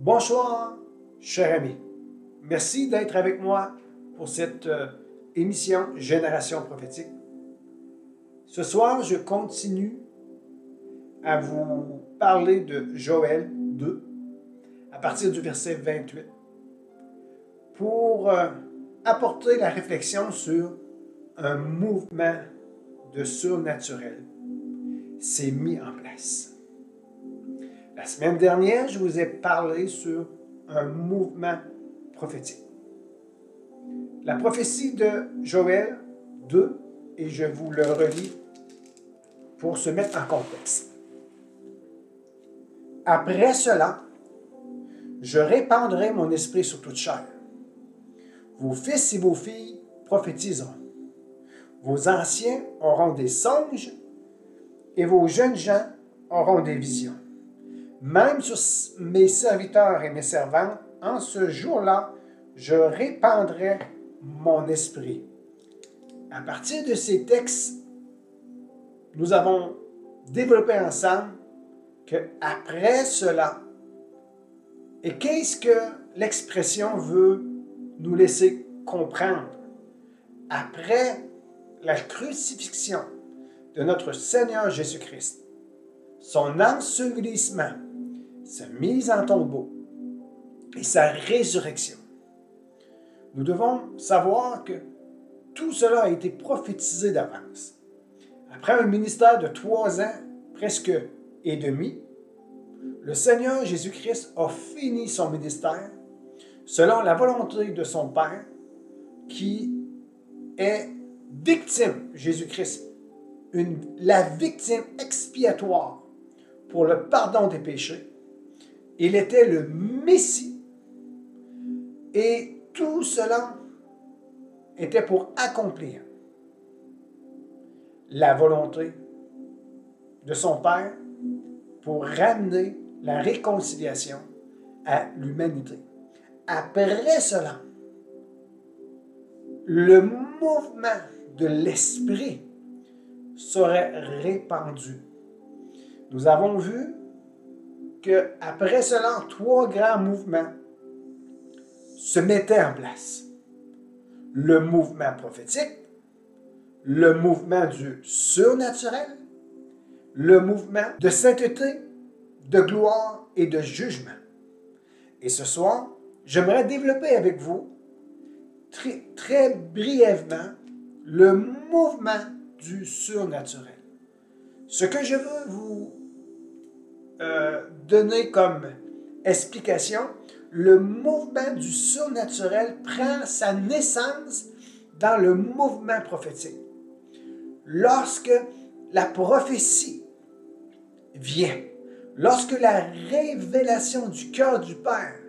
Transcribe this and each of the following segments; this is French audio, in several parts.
Bonsoir, cher ami. Merci d'être avec moi pour cette émission Génération prophétique. Ce soir, je continue à vous parler de Joël 2, à partir du verset 28, pour apporter la réflexion sur un mouvement de surnaturel s'est mis en place. La semaine dernière, je vous ai parlé sur un mouvement prophétique. La prophétie de Joël 2, et je vous le relis pour se mettre en contexte. Après cela, je répandrai mon esprit sur toute chair. Vos fils et vos filles prophétiseront. Vos anciens auront des songes et vos jeunes gens auront des visions. Même sur mes serviteurs et mes servantes, en ce jour-là, je répandrai mon esprit. À partir de ces textes, nous avons développé ensemble qu'après cela, et qu'est-ce que l'expression veut nous laisser comprendre? Après la crucifixion de notre Seigneur Jésus-Christ, son ensevelissement, sa mise en tombeau et sa résurrection, nous devons savoir que tout cela a été prophétisé d'avance. Après un ministère de 3 ans, presque et demi, le Seigneur Jésus-Christ a fini son ministère selon la volonté de son Père, qui est victime, Jésus-Christ, la victime expiatoire pour le pardon des péchés. Il était le Messie. Et tout cela était pour accomplir la volonté de son Père pour ramener la réconciliation à l'humanité. Après cela, le mouvement de l'Esprit serait répandu. Nous avons vu qu'après cela, 3 grands mouvements se mettaient en place. Le mouvement prophétique, le mouvement du surnaturel, le mouvement de sainteté, de gloire et de jugement. Et ce soir, j'aimerais développer avec vous très brièvement le mouvement du surnaturel. Ce que je veux vous donner comme explication, le mouvement du surnaturel prend sa naissance dans le mouvement prophétique. Lorsque la prophétie vient, lorsque la révélation du cœur du Père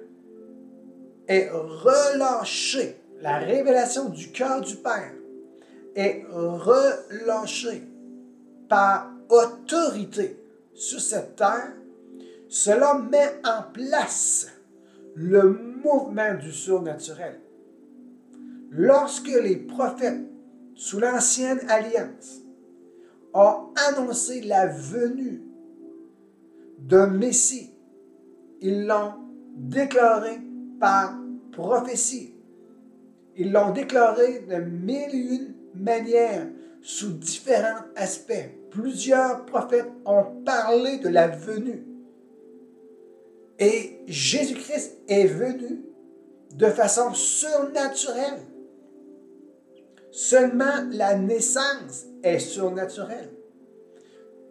est relâchée, la révélation du cœur du Père est relâchée par autorité sur cette terre, cela met en place le mouvement du surnaturel. Lorsque les prophètes, sous l'Ancienne Alliance, ont annoncé la venue d'un Messie, ils l'ont déclaré par prophétie. Ils l'ont déclaré de 1001 manières, sous différents aspects. Plusieurs prophètes ont parlé de la venue. Et Jésus-Christ est venu de façon surnaturelle. Seulement la naissance est surnaturelle.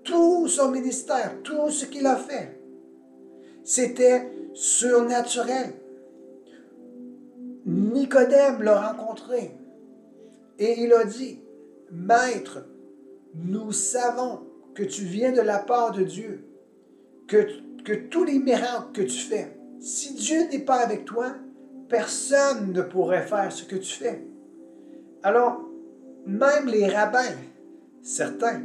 Tout son ministère, tout ce qu'il a fait, c'était surnaturel. Nicodème l'a rencontré et il a dit, « Maître, nous savons que tu viens de la part de Dieu, que tous les miracles que tu fais, si Dieu n'est pas avec toi, personne ne pourrait faire ce que tu fais. Alors, même les rabbins, certains,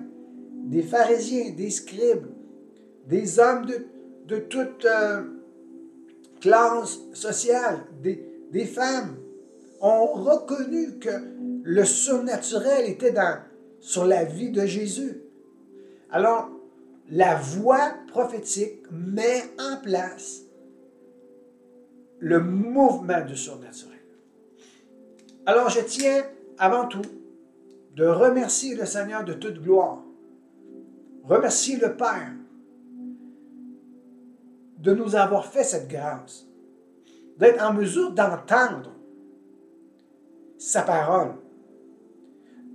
des pharisiens, des scribes, des hommes de toute classe sociale, des femmes, ont reconnu que le surnaturel était sur la vie de Jésus. Alors, la voix prophétique met en place le mouvement du surnaturel. Alors, je tiens avant tout de remercier le Seigneur de toute gloire, remercier le Père de nous avoir fait cette grâce, d'être en mesure d'entendre sa parole.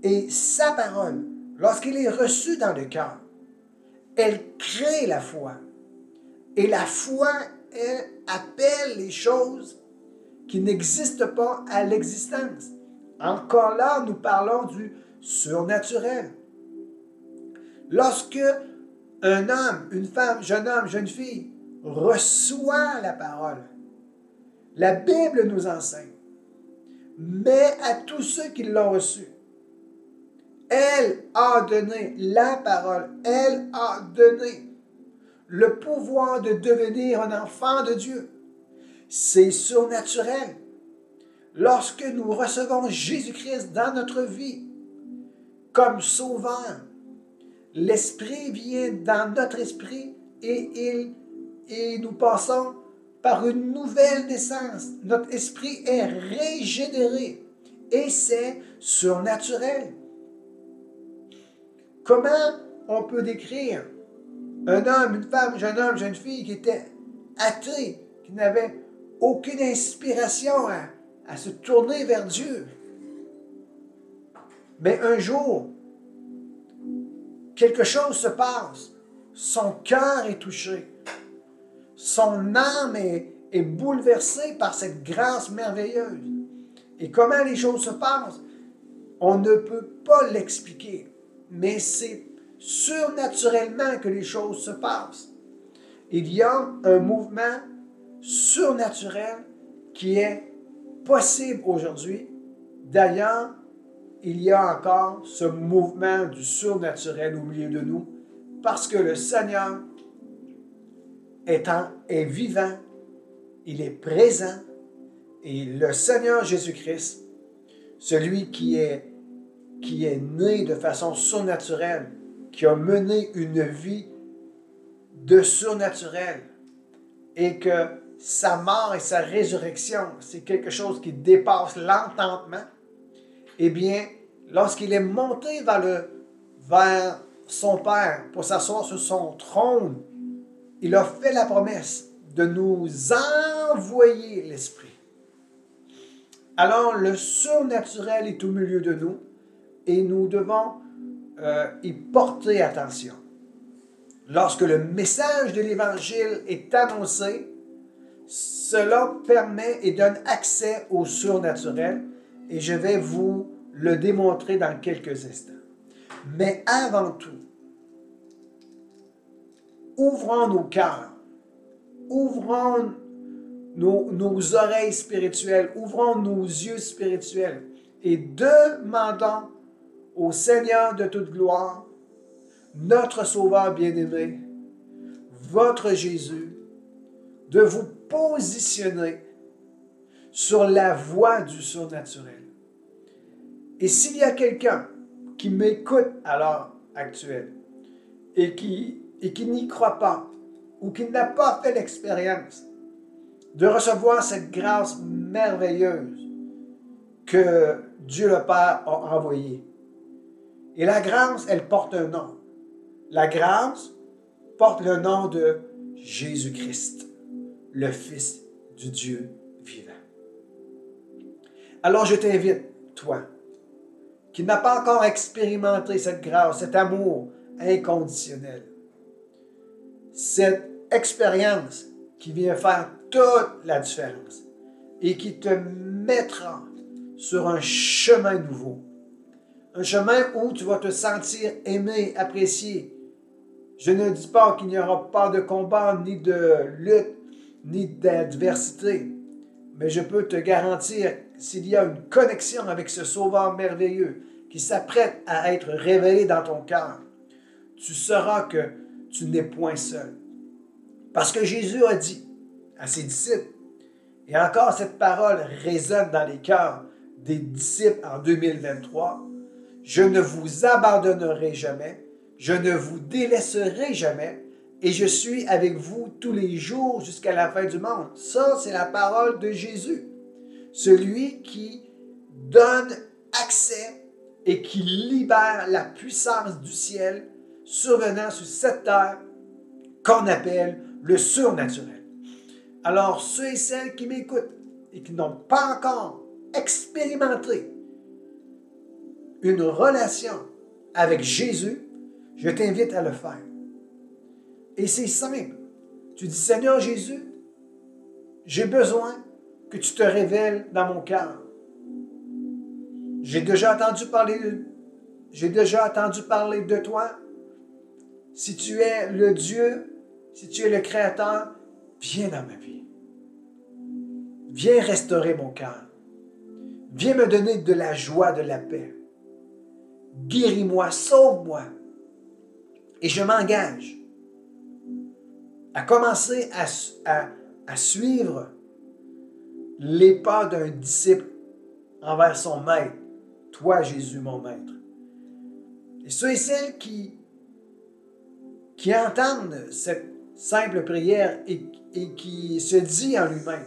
Et sa parole, lorsqu'elle est reçue dans le cœur, elle crée la foi. Et la foi, elle appelle les choses qui n'existent pas à l'existence. Encore là, nous parlons du surnaturel. Lorsque un homme, une femme, jeune homme, jeune fille reçoit la parole, la Bible nous enseigne, mais à tous ceux qui l'ont reçue, elle a donné la parole, elle a donné le pouvoir de devenir un enfant de Dieu. C'est surnaturel. Lorsque nous recevons Jésus-Christ dans notre vie comme sauveur, l'Esprit vient dans notre esprit et nous passons par une nouvelle naissance. Notre esprit est régénéré et c'est surnaturel. Comment on peut décrire un homme, une femme, jeune homme, jeune fille qui était athée, qui n'avait aucune inspiration à se tourner vers Dieu? Mais un jour, quelque chose se passe. Son cœur est touché. Son âme est bouleversée par cette grâce merveilleuse. Et comment les choses se passent? On ne peut pas l'expliquer. Mais c'est surnaturellement que les choses se passent. Il y a un mouvement surnaturel qui est possible aujourd'hui. D'ailleurs, il y a encore ce mouvement du surnaturel au milieu de nous parce que le Seigneur est vivant, il est présent et le Seigneur Jésus-Christ, celui qui est né de façon surnaturelle, qui a mené une vie de surnaturel et que sa mort et sa résurrection, c'est quelque chose qui dépasse l'entendement, eh bien, lorsqu'il est monté vers son Père pour s'asseoir sur son trône, il a fait la promesse de nous envoyer l'Esprit. Alors, le surnaturel est au milieu de nous et nous devons y porter attention. Lorsque le message de l'Évangile est annoncé, cela permet et donne accès au surnaturel et je vais vous le démontrer dans quelques instants. Mais avant tout, ouvrons nos cœurs, ouvrons nos oreilles spirituelles, ouvrons nos yeux spirituels et demandons au Seigneur de toute gloire, notre Sauveur bien-aimé, votre Jésus, de vous positionner sur la voie du surnaturel. Et s'il y a quelqu'un qui m'écoute à l'heure actuelle et qui n'y croit pas ou qui n'a pas fait l'expérience de recevoir cette grâce merveilleuse que Dieu le Père a envoyée. Et la grâce, elle porte un nom. La grâce porte le nom de Jésus-Christ, le Fils du Dieu vivant. Alors je t'invite, toi, qui n'as pas encore expérimenté cette grâce, cet amour inconditionnel, cette expérience qui vient faire toute la différence et qui te mettra sur un chemin nouveau. Un chemin où tu vas te sentir aimé, apprécié Je ne dis pas qu'il n'y aura pas de combat, ni de lutte, ni d'adversité. Mais je peux te garantir, s'il y a une connexion avec ce Sauveur merveilleux qui s'apprête à être révélé dans ton cœur, tu sauras que tu n'es point seul. Parce que Jésus a dit à ses disciples, et encore cette parole résonne dans les cœurs des disciples en 2023, je ne vous abandonnerai jamais, je ne vous délaisserai jamais, et je suis avec vous tous les jours jusqu'à la fin du monde. Ça, c'est la parole de Jésus. Celui qui donne accès et qui libère la puissance du ciel survenant sur cette terre qu'on appelle le surnaturel. Alors, ceux et celles qui m'écoutent et qui n'ont pas encore expérimenté une relation avec Jésus, je t'invite à le faire. Et c'est simple. Tu dis, Seigneur Jésus, j'ai besoin que tu te révèles dans mon cœur. J'ai déjà entendu parler de toi. Si tu es le Dieu, si tu es le Créateur, viens dans ma vie. Viens restaurer mon cœur. Viens me donner de la joie, de la paix. Guéris-moi, sauve-moi. Et je m'engage à commencer à suivre les pas d'un disciple envers son maître. Toi, Jésus, mon maître. Et ceux et celles qui entendent cette simple prière et qui se dit en lui-même,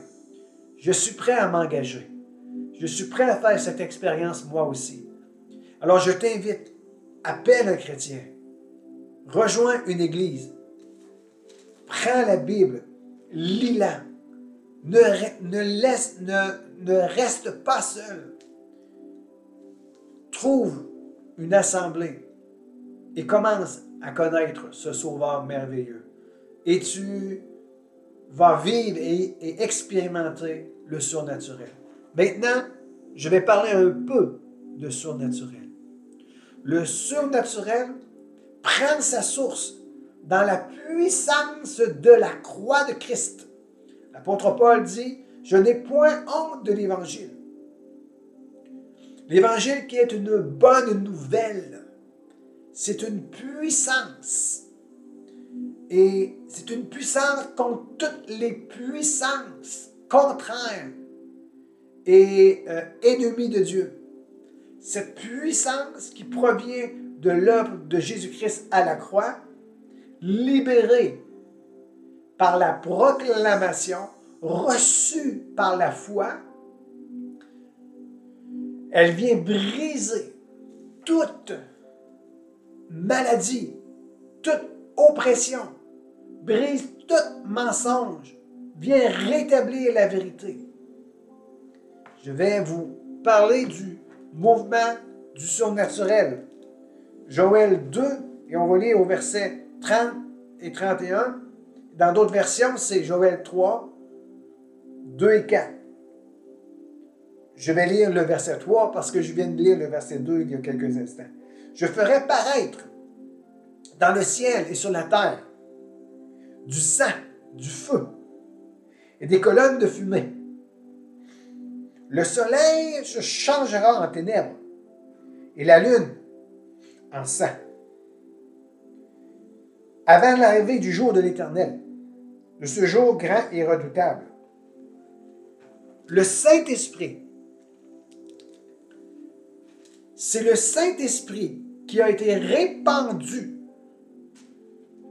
je suis prêt à m'engager. Je suis prêt à faire cette expérience moi aussi. Alors je t'invite, appelle un chrétien, rejoins une église, prends la Bible, lis-la, ne reste pas seul. Trouve une assemblée et commence à connaître ce Sauveur merveilleux. Et tu vas vivre et expérimenter le surnaturel. Maintenant, je vais parler un peu de surnaturel. Le surnaturel prend sa source dans la puissance de la croix de Christ. L'apôtre Paul dit, je n'ai point honte de l'Évangile. L'Évangile qui est une bonne nouvelle. C'est une puissance. Et c'est une puissance contre toutes les puissances contraires et ennemies de Dieu. Cette puissance qui provient de l'œuvre de Jésus-Christ à la croix, libérée par la proclamation, reçue par la foi, elle vient briser toute maladie, toute oppression, brise tout mensonge, vient rétablir la vérité. Je vais vous parler du mouvement du surnaturel. Joël 2, et on va lire au verset 30 et 31. Dans d'autres versions, c'est Joël 3, 2 et 4. Je vais lire le verset 3 parce que je viens de lire le verset 2 il y a quelques instants. Je ferai paraître dans le ciel et sur la terre du sang, du feu et des colonnes de fumée. Le soleil se changera en ténèbres et la lune en sang. Avant l'arrivée du jour de l'Éternel, de ce jour grand et redoutable, le Saint-Esprit, c'est le Saint-Esprit qui a été répandu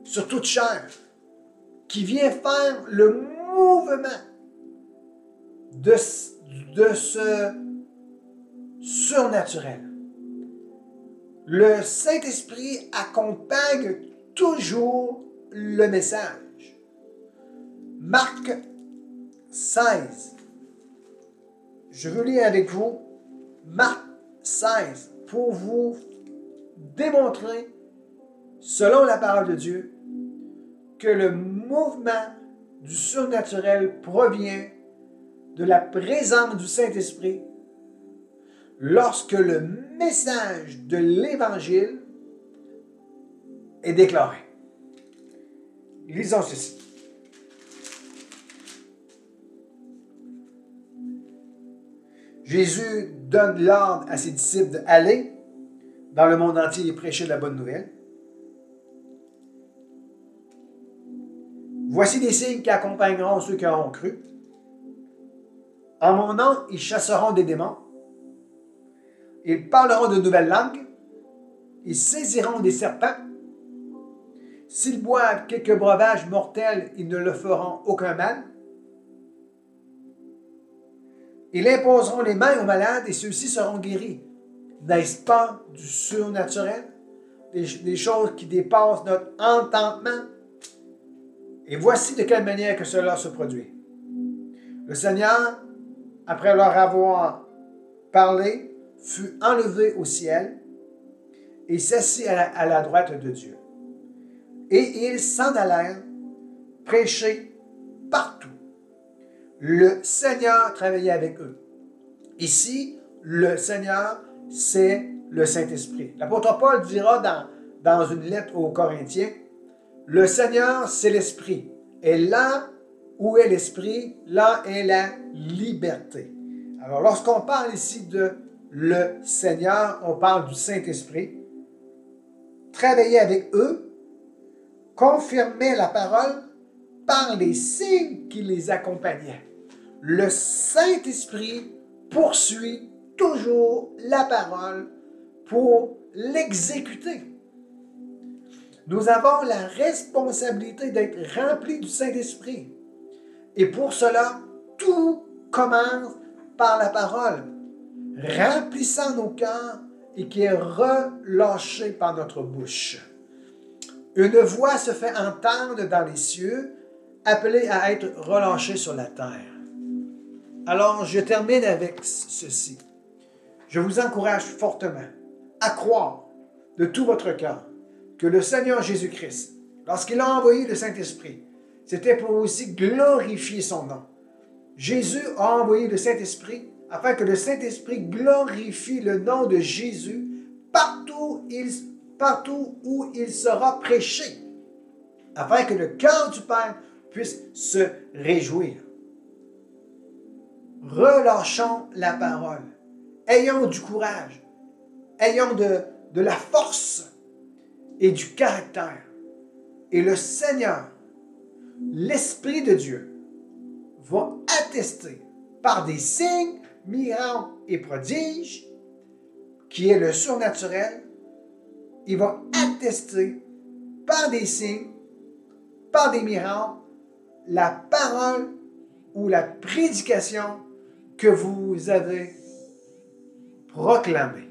sur toute chair, qui vient faire le mouvement de ce surnaturel. Le Saint-Esprit accompagne toujours le message. Marc 16. Je veux lire avec vous Marc 16 pour vous démontrer, selon la parole de Dieu, que le mouvement du surnaturel provient de la présence du Saint-Esprit lorsque le message de l'Évangile est déclaré. Lisons ceci. Jésus donne l'ordre à ses disciples d'aller dans le monde entier et prêcher la bonne nouvelle. Voici les signes qui accompagneront ceux qui auront cru. En mon nom, ils chasseront des démons. Ils parleront de nouvelles langues. Ils saisiront des serpents. S'ils boivent quelques breuvages mortels, ils ne leur feront aucun mal. Ils imposeront les mains aux malades et ceux-ci seront guéris. N'est-ce pas du surnaturel? Des choses qui dépassent notre entendement? Et voici de quelle manière que cela se produit. Le Seigneur, après leur avoir parlé, fut enlevé au ciel et s'assit à la droite de Dieu. Et ils s'en allèrent prêcher partout. Le Seigneur travaillait avec eux. Ici, le Seigneur, c'est le Saint-Esprit. L'apôtre Paul dira dans une lettre aux Corinthiens, le Seigneur, c'est l'Esprit. Et là où est l'Esprit, là est la liberté. Alors, lorsqu'on parle ici de le Seigneur, on parle du Saint-Esprit. Travailler avec eux, confirmer la parole par les signes qui les accompagnaient. Le Saint-Esprit poursuit toujours la parole pour l'exécuter. Nous avons la responsabilité d'être remplis du Saint-Esprit. Et pour cela, tout commence par la parole, remplissant nos cœurs et qui est relâchée par notre bouche. Une voix se fait entendre dans les cieux, appelée à être relâchée sur la terre. Alors, je termine avec ceci. Je vous encourage fortement à croire de tout votre cœur que le Seigneur Jésus-Christ, lorsqu'il a envoyé le Saint-Esprit, c'était pour aussi glorifier son nom. Jésus a envoyé le Saint-Esprit afin que le Saint-Esprit glorifie le nom de Jésus partout où il sera prêché, afin que le cœur du Père puisse se réjouir. Relâchons la parole. Ayons du courage. Ayons de la force et du caractère. Et le Seigneur, l'Esprit de Dieu, va attester par des signes, miracles et prodiges, qui est le surnaturel. Il va attester par des signes, par des miracles, la parole ou la prédication que vous avez proclamée.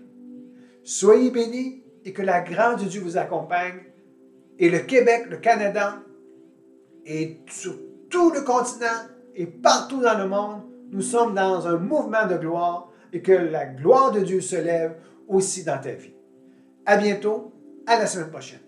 Soyez bénis et que la grâce de Dieu vous accompagne. Et le Québec, le Canada, et sur tout le continent et partout dans le monde, nous sommes dans un mouvement de gloire et que la gloire de Dieu se lève aussi dans ta vie. À bientôt, à la semaine prochaine.